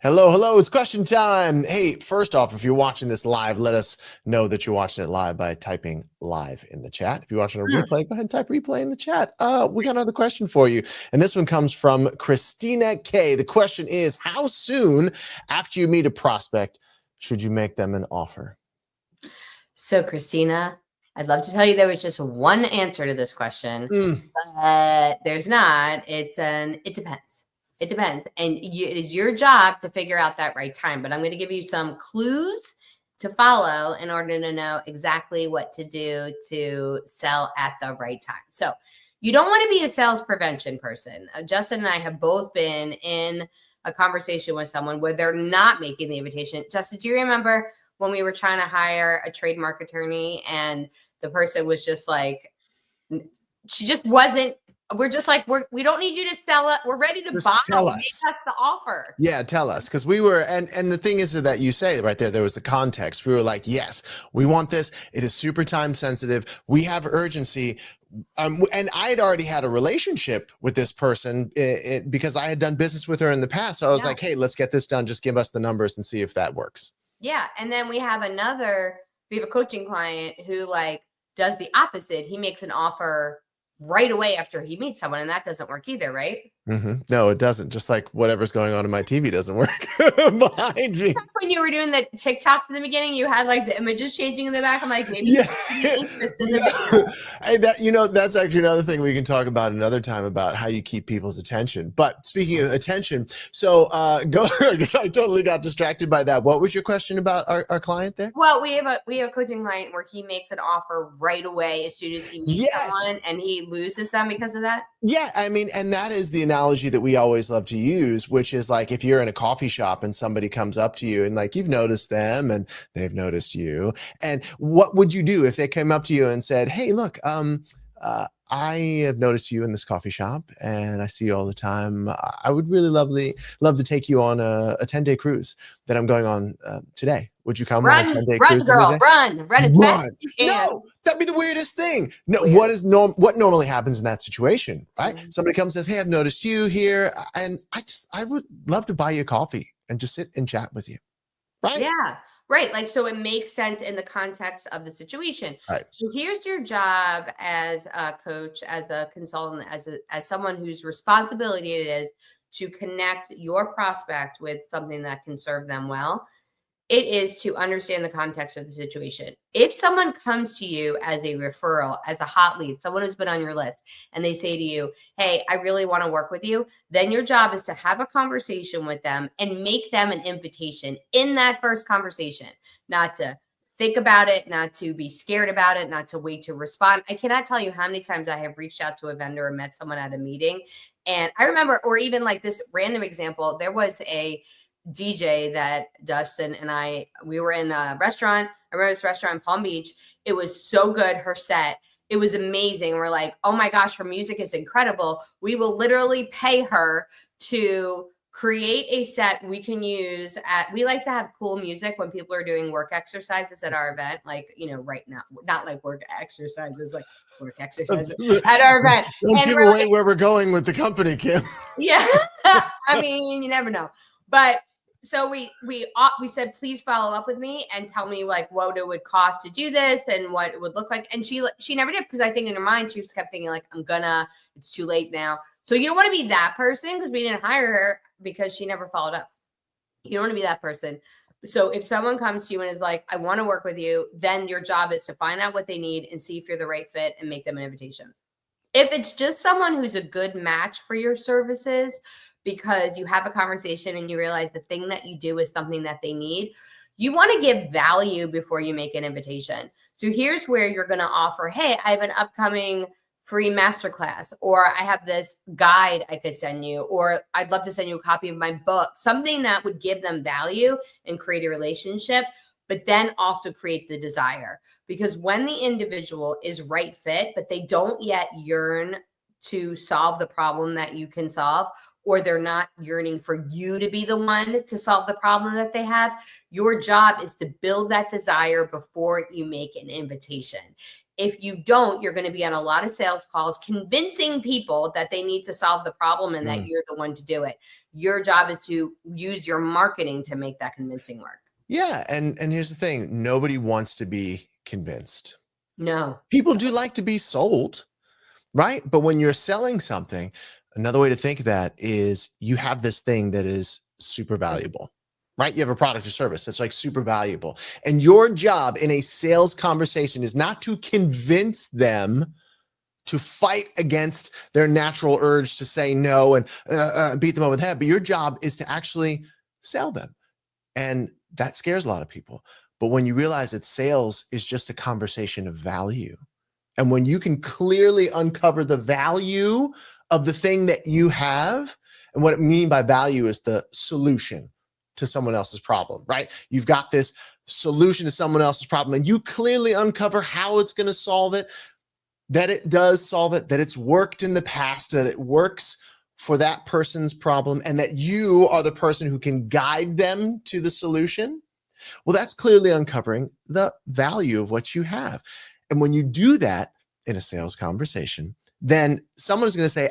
Hello, hello, it's question time. Hey, first off, if you're watching this live, let us know that you're watching it live by typing live in the chat. If you're watching a replay, go ahead and type replay in the chat. We got another question for you. And this one comes from Christina K. The question is, how soon after you meet a prospect should you make them an offer? So, Christina, I'd love to tell you there was just one answer to this question, but there's not. It depends. It depends. And it is your job to figure out that right time. But I'm going to give you some clues to follow in order to know exactly what to do to sell at the right time. So you don't want to be a sales prevention person. Justin and I have both been in a conversation with someone where they're not making the invitation. Justin, do you remember when we were trying to hire a trademark attorney and the person was just like, she just wasn't, we're just like, we don't need you to sell it. We're ready to Just buy. tell us. Make us the offer. Yeah, tell us. Because we were, and the thing is that you say right there was the context. We were like, yes, we want this. It is super time sensitive. We have urgency. And I had already had a relationship with this person because I had done business with her in the past. So I was like, hey, let's get this done. Just give us the numbers and see if that works. Yeah. And then we have a coaching client who like does the opposite. He makes an offer right away after he meets someone, and that doesn't work either, right? No, it doesn't. Just like whatever's going on in my TV doesn't work behind me. When you were doing the TikToks in the beginning, you had like the images changing in the back. I'm like, maybe Hey, that's actually another thing we can talk about another time about how you keep people's attention. But speaking of attention, so go because I totally got distracted by that. What was your question about our client there? Well, we have a coaching client where he makes an offer right away as soon as he meets someone, and he loses them because of that. Yeah, I mean, and that is the analogy that we always love to use, which is like if you're in a coffee shop and somebody comes up to you and like you've noticed them and they've noticed you, and what would you do if they came up to you and said, hey, look, I have noticed you in this coffee shop and I see you all the time. I would really love to take you on a 10-day cruise that I'm going on today. Would you come on a 10-day cruise? Run, run as fast as you can. No, that'd be the weirdest thing. No, what normally happens in that situation, right? Somebody comes and says, hey, I've noticed you here. And I would love to buy you a coffee and just sit and chat with you. Right? Yeah. Right. Like, so it makes sense in the context of the situation. Right. So here's your job as a coach, as a consultant, as someone whose responsibility it is to connect your prospect with something that can serve them well. It is to understand the context of the situation. If someone comes to you as a referral, as a hot lead, someone who's been on your list, and they say to you, hey, I really want to work with you, then your job is to have a conversation with them and make them an invitation in that first conversation, not to think about it, not to be scared about it, not to wait to respond. I cannot tell you how many times I have reached out to a vendor or met someone at a meeting. And I remember, or even like this random example, there was a DJ that Dustin and we were in a restaurant. I remember this restaurant in Palm Beach. It was so good. Her set, it was amazing. We're like, oh my gosh, her music is incredible. We will literally pay her to create a set we can use we like to have cool music when people are doing work exercises at our event. Like, right now, not like work exercises, like work exercises at our event. Don't give away where we're going with the company, Kim. Yeah. I mean, you never know. But so we said, please follow up with me and tell me like what it would cost to do this and what it would look like. And she never did, because I think in her mind, she just kept thinking like, it's too late now. So you don't want to be that person, because we didn't hire her because she never followed up. You don't want to be that person. So if someone comes to you and is like, I want to work with you, then your job is to find out what they need and see if you're the right fit and make them an invitation. If it's just someone who's a good match for your services, because you have a conversation and you realize the thing that you do is something that they need, you want to give value before you make an invitation. So here's where you're going to offer, hey, I have an upcoming free masterclass, or I have this guide I could send you, or I'd love to send you a copy of my book, something that would give them value and create a relationship, but then also create the desire. Because when the individual is right fit, but they don't yet yearn to solve the problem that you can solve, or they're not yearning for you to be the one to solve the problem that they have, your job is to build that desire before you make an invitation. If you don't, you're going to be on a lot of sales calls convincing people that they need to solve the problem and that you're the one to do it. Your job is to use your marketing to make that convincing work. Yeah. And here's the thing. Nobody wants to be convinced. No. People do like to be sold, right? But when you're selling something, another way to think of that is you have this thing that is super valuable, right? You have a product or service that's like super valuable. And your job in a sales conversation is not to convince them to fight against their natural urge to say no and beat them over the head. But your job is to actually sell them. And that scares a lot of people. But when you realize that sales is just a conversation of value, and when you can clearly uncover the value of the thing that you have, and what I mean by value is the solution to someone else's problem, right? You've got this solution to someone else's problem, and you clearly uncover how it's going to solve it, that it does solve it, that it's worked in the past, that it works for that person's problem, and that you are the person who can guide them to the solution. Well, that's clearly uncovering the value of what you have. And when you do that in a sales conversation, then someone's going to say,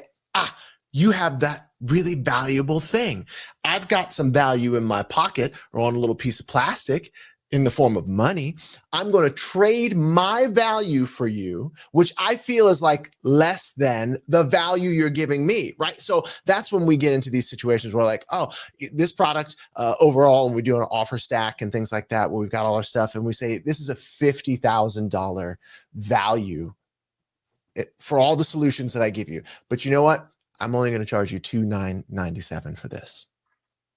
you have that really valuable thing. I've got some value in my pocket or on a little piece of plastic in the form of money. I'm going to trade my value for you, which I feel is like less than the value you're giving me, right? So that's when we get into these situations where like, oh, this product overall, and we do an offer stack and things like that, where we've got all our stuff and we say, this is a $50,000 value for all the solutions that I give you. But you know what? I'm only going to charge you $2,997 for this.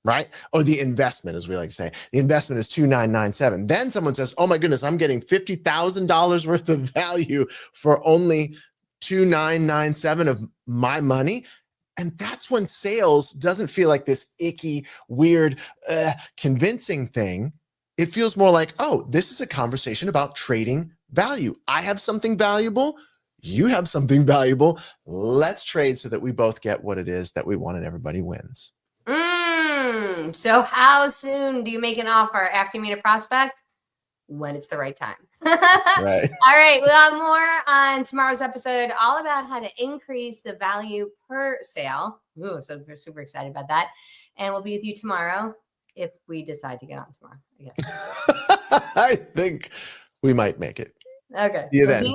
Right? Or the investment, as we like to say, the investment is $2,997. Then someone says, oh my goodness, I'm getting $50,000 worth of value for only $2,997 of my money. And that's when sales doesn't feel like this icky, weird, convincing thing. It feels more like, oh, this is a conversation about trading value. I have something valuable. You have something valuable. Let's trade so that we both get what it is that we want and everybody wins. So how soon do you make an offer after you meet a prospect? When it's the right time. Right. All right. We'll have more on tomorrow's episode, all about how to increase the value per sale. Ooh, so we're super excited about that. And we'll be with you tomorrow if we decide to get on tomorrow. I think we might make it. Okay. See you then.